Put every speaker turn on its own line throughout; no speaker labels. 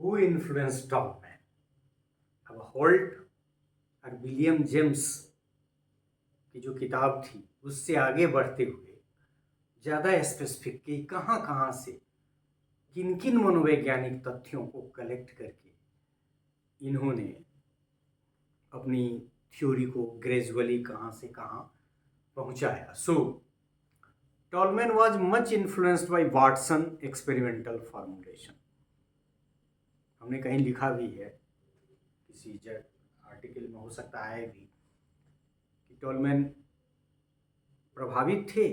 Who influenced Tolman? अब Holt और William James की जो किताब थी उससे आगे बढ़ते हुए ज़्यादा स्पेसिफिक कि कहाँ कहाँ से किन किन मनोवैज्ञानिक तथ्यों को कलेक्ट करके इन्होंने अपनी थ्योरी को ग्रेजुअली कहाँ से कहाँ पहुँचाया. So Tolman was much influenced by Watson experimental formulation. हमने कहीं लिखा भी है, किसी आर्टिकल में हो सकता है भी, कि टॉलमैन प्रभावित थे,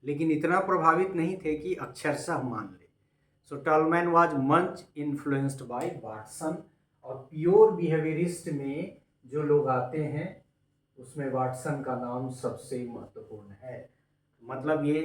लेकिन इतना प्रभावित नहीं थे कि अक्षरशः मान ले. So Tolman was much influenced by Watson, और प्योर बिहेवियरिस्ट में जो लोग आते हैं उसमें वाटसन का नाम सबसे महत्वपूर्ण है. मतलब ये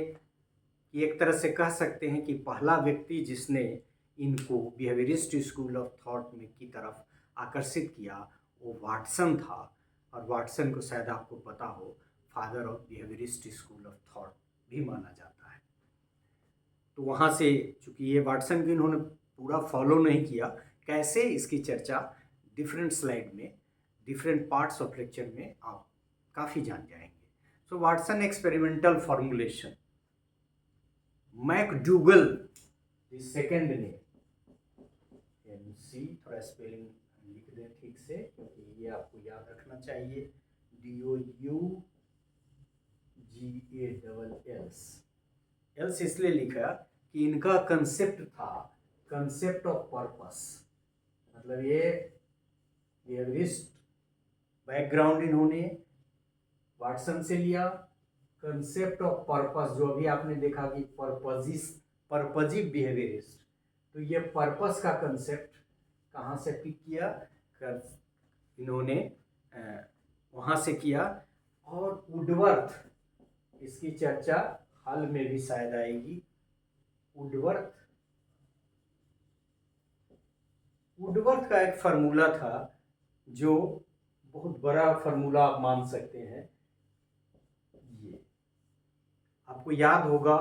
कि एक तरह से कह सकते हैं कि पहला व्यक्ति जिसने इनको बिहेवियरिस्ट स्कूल ऑफ थॉट में की तरफ आकर्षित किया वो वाटसन था. और वाटसन को शायद आपको पता हो father of behaviourist school of thought भी माना जाता है. तो वहाँ से चूँकि ये वाटसन की इन्होंने पूरा फॉलो नहीं किया, कैसे इसकी चर्चा डिफरेंट स्लाइड में डिफरेंट पार्ट्स ऑफ लेक्चर में आप काफ़ी जान जाएंगे. So Watson experimental formulation, McDougall the second ने, MC थोड़ा स्पेलिंग लिख दें ठीक से क्योंकि ये आपको याद रखना चाहिए. DOUGALLS. एल्स इसलिए लिखा कि इनका कंसेप्ट था कंसेप्ट ऑफ पर्पस. मतलब ये बिहेवियरिस्ट बैकग्राउंड इन्होंने वाटसन से लिया. कंसेप्ट ऑफ पर्पस जो अभी आपने देखा कि पर्पजिव बिहेवियरिस्ट, तो ये पर्पस का कंसेप्ट कहाँ से पिक किया, इन्होंने वहाँ से किया. और वुडवर्थ, इसकी चर्चा हाल में भी शायद आएगी. वुडवर्थ का एक फार्मूला था जो बहुत बड़ा फार्मूला आप मान सकते हैं. ये आपको याद होगा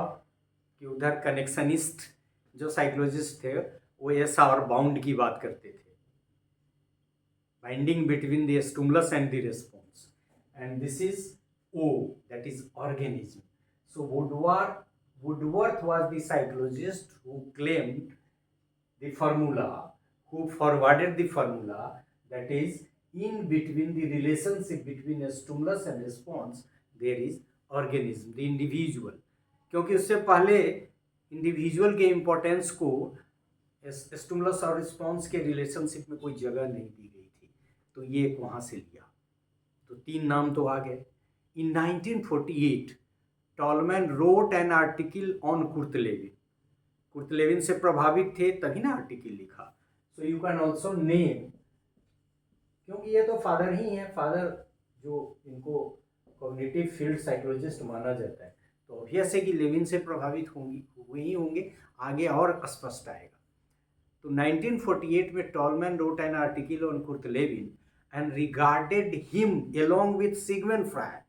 कि उधर कनेक्शनिस्ट जो साइकोलॉजिस्ट थे वो एस और बाउंड की बात करते थे, binding between the stimulus and the response, and this is O, that is organism. So Woodworth was the psychologist who claimed the formula, who forwarded the formula, that is in between the relationship between a stimulus and response there is organism, the individual. क्योंकि उससे पहले individual के importance को stimulus और response के relationship में कोई जगह नहीं दी गई थी, तो ये एक वहाँ से लिया. तो तीन नाम तो आ गए. In 1948, tall man wrote an article on कुर्तलेविन. कुर्तलेविन से प्रभावित थे तभी ना आर्टिकल लिखा. So you can also name, क्योंकि ये तो फादर ही हैं, फादर जो इनको कॉग्निटिव फील्ड साइकोलॉजिस्ट माना जाता है, तो ऑब्वियस है कि लेविन से प्रभावित हुए ही होंगे. आगे और स्पष्ट आएगा. तो 1948 में tall man wrote an article on कुर्तलेविन and regarded him along with Sigmund Freud.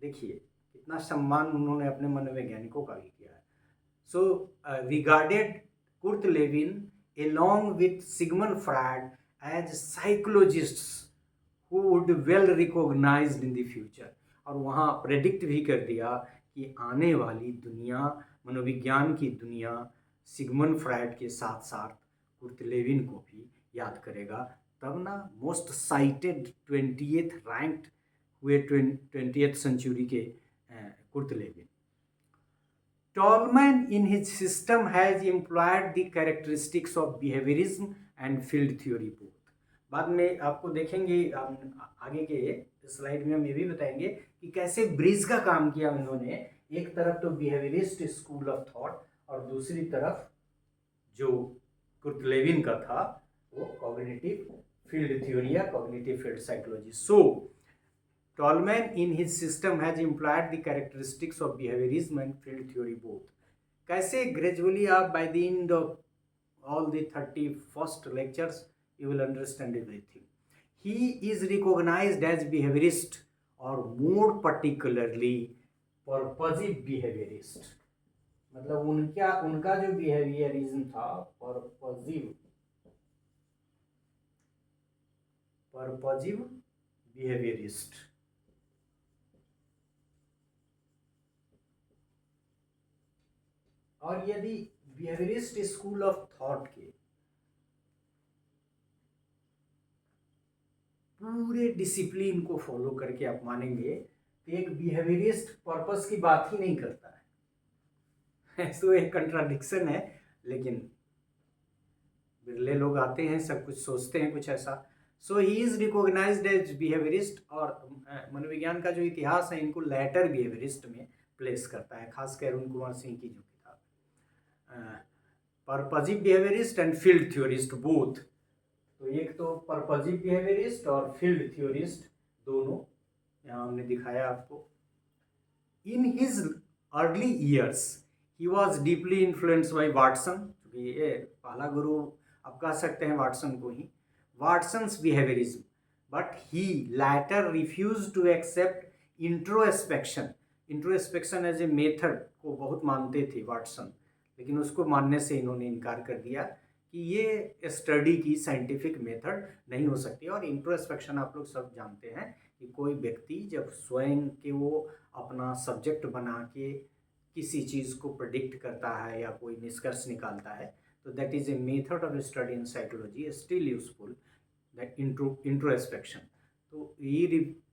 देखिए कितना सम्मान उन्होंने अपने मनोवैज्ञानिकों का भी किया है. So regarded Kurt Lewin along with Sigmund Freud as psychologists who would well recognized in the future. और वहाँ प्रेडिक्ट भी कर दिया कि आने वाली दुनिया, मनोविज्ञान की दुनिया सिगमंड फ्रायड के साथ साथ कुर्ट लेविन को भी याद करेगा. तब ना मोस्ट साइटेड 20th रैंक्ड हुए 20th सेंचुरी के Kurt Lewin. Tolman in his system has employed the characteristics of behaviourism and field theory both. बाद में आपको देखेंगे आगे के स्लाइड में हम ये भी बताएंगे कि कैसे ब्रिज का काम किया उन्होंने. एक तरफ तो बिहेवियरिस्ट स्कूल ऑफ थॉट और दूसरी तरफ जो कुर्ट लेविन का था वो कॉग्निटिव फील्ड थ्योरी या cognitive field psychology. So Tolman in his system has employed the characteristics of behaviorism and field theory both. कैसे gradually आप by the end of all the 31st lectures you will understand everything. He is recognized as behaviorist or more particularly purposive behaviorist. मतलब उनका जो behaviourism था purposive behaviourist. और यदि behaviourist school of thought के पूरे डिसिप्लिन को फॉलो करके आप मानेंगे तो एक बिहेवियरिस्ट पर्पस की बात ही नहीं करता है। तो एक कंट्राडिक्शन है, लेकिन बिरले लोग आते हैं, सब कुछ सोचते हैं कुछ ऐसा। So he is recognised as behaviourist. और मनोविज्ञान का जो इतिहास है इनको लेटर बिहेवियरिस्ट में प्लेस करता है, खासकर अरुण कुमार सिंह की जो किताब purposive behaviourist and field theorist both. तो एक तो पर्पजिव बिहेवियरिस्ट और फील्ड थ्योरिस्ट दोनों यहाँ हमने दिखाया आपको। In his early years he was deeply influenced by Watson, क्योंकि ये पहला गुरु आप कह सकते हैं वाटसन को ही, Watson's behaviourism. But he later refuse to accept introspection as a method को बहुत मानते थे वाटसन, लेकिन उसको मानने से इन्होंने इनकार कर दिया कि ये स्टडी की साइंटिफिक मेथड नहीं हो सकती। और इंट्रोस्पेक्शन आप लोग सब जानते हैं कि कोई व्यक्ति जब स्वयं के वो अपना सब्जेक्ट बना के किसी चीज़ को प्रेडिक्ट करता है या कोई निष्कर्ष निकालता है, तो that is a method of study in psychology, still useful, that introspection. तो ये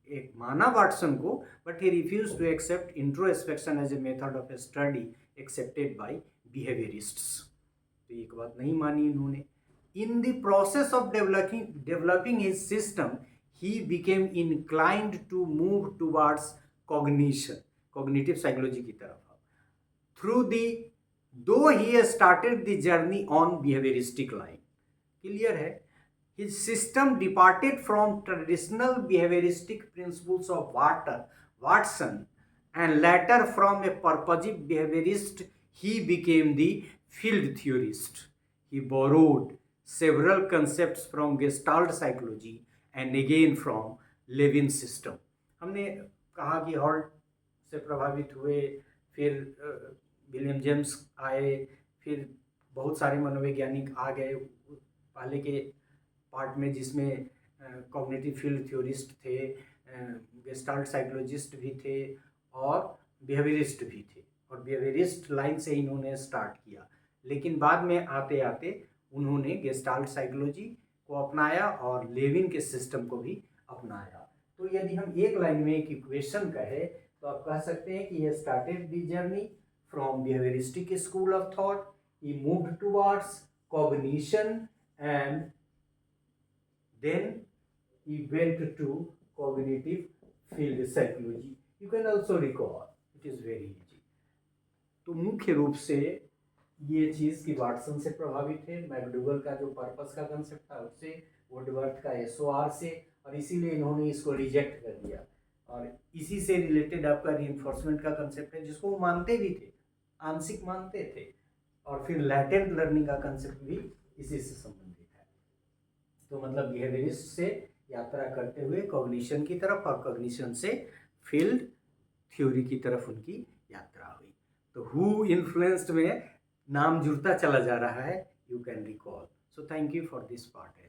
एक माना वाटसन को, but he refuse to accept introspection as a method of study accepted by behaviourists. तो एक बात नहीं मानी इन्होंने। In the process of developing his system he became inclined to move towards cognitive psychology की तरफ। Through the though he started the journey on behaviouristic line. Clear है? His system departed from traditional behavioristic principles of Watson, and later from a purposive behaviorist, he became the field theorist. He borrowed several concepts from Gestalt psychology and again from Levin's system. हमने कहा कि halt से प्रभावित हुए, फिर William James आए, फिर बहुत सारे मनोवैज्ञानिक आ गए पहले के पार्ट में, जिसमें कॉग्निटिव फील्ड थ्योरिस्ट थे, गेस्टाल्ट साइकोलॉजिस्ट भी थे और बिहेवियरिस्ट भी थे, और बिहेवियरिस्ट लाइन से इन्होंने स्टार्ट किया। लेकिन बाद में आते आते उन्होंने गेस्टाल्ट साइकोलॉजी को अपनाया और लेविन के सिस्टम को भी अपनाया। तो यदि हम एक लाइन में एक इक्वेशन कहें तो आप कह सकते हैं कि ये started the journey from behaviouristic school of thought, he moved towards cognition and then he went to cognitive field psychology. You can also recall, it is very easy. तो मुख्य रूप से ये चीज़ की वाटसन से प्रभावित है, मैकडूगल का जो पर्पस का कंसेप्ट था उससे, वुडवर्थ का एसओआर से, और इसीलिए इन्होंने इसको रिजेक्ट कर दिया। और इसी से रिलेटेड आपका रीइंफोर्समेंट का कंसेप्ट है, जिसको वो मानते भी थे, आंशिक मानते थे, और फिर लैटेंट लर्निंग का कंसेप्ट भी इसी से संबंधित है। तो मतलब बिहेवियरिस्ट से यात्रा करते हुए कॉग्निशन की तरफ, और कॉग्निशन से फील्ड थ्योरी की तरफ उनकी यात्रा हुई। तो हु इन्फ्लुएंस्ड में नाम जुड़ता चला जा रहा है, you can recall. So thank you for this part.